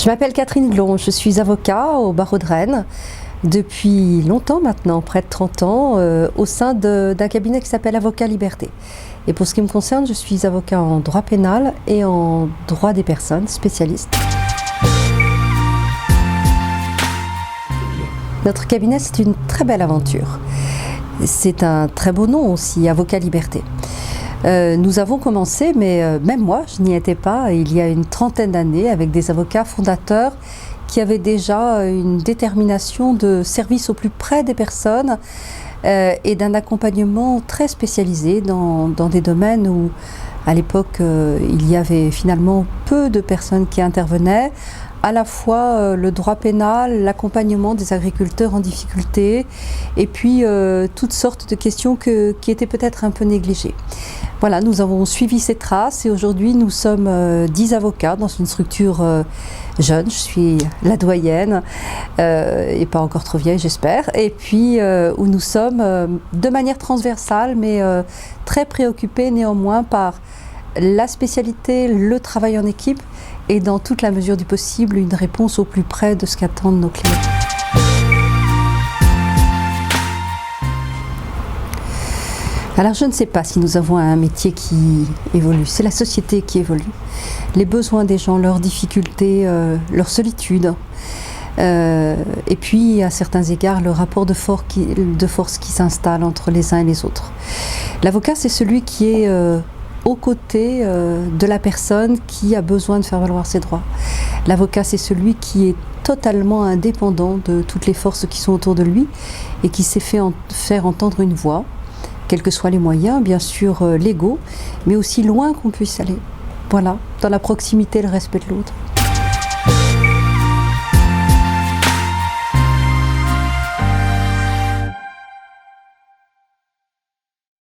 Je m'appelle Catherine Glon, je suis avocat au barreau de Rennes depuis longtemps maintenant, près de 30 ans, au sein d'un cabinet qui s'appelle Avocat Liberté. Et pour ce qui me concerne, je suis avocat en droit pénal et en droit des personnes, spécialiste. Notre cabinet, c'est une très belle aventure. C'est un très beau nom aussi, Avocat Liberté. Nous avons commencé, mais même moi, je n'y étais pas, il y a une trentaine d'années, avec des avocats fondateurs qui avaient déjà une détermination de service au plus près des personnes et d'un accompagnement très spécialisé dans des domaines où, à l'époque, il y avait finalement peu de personnes qui intervenaient, à la fois le droit pénal, l'accompagnement des agriculteurs en difficulté et puis toutes sortes de questions qui étaient peut-être un peu négligées. Voilà, nous avons suivi ces traces et aujourd'hui nous sommes 10 avocats dans une structure jeune, je suis la doyenne et pas encore trop vieille j'espère, et puis où nous sommes de manière transversale mais très préoccupés néanmoins par la spécialité, le travail en équipe et dans toute la mesure du possible une réponse au plus près de ce qu'attendent nos clients. Alors je ne sais pas si nous avons un métier qui évolue, c'est la société qui évolue. Les besoins des gens, leurs difficultés, leur solitude, et puis à certains égards le rapport de force qui s'installe entre les uns et les autres. L'avocat, c'est celui qui est aux côtés de la personne qui a besoin de faire valoir ses droits. L'avocat, c'est celui qui est totalement indépendant de toutes les forces qui sont autour de lui et qui sait faire entendre une voix, quels que soient les moyens, bien sûr légaux, mais aussi loin qu'on puisse aller. Voilà, dans la proximité et le respect de l'autre.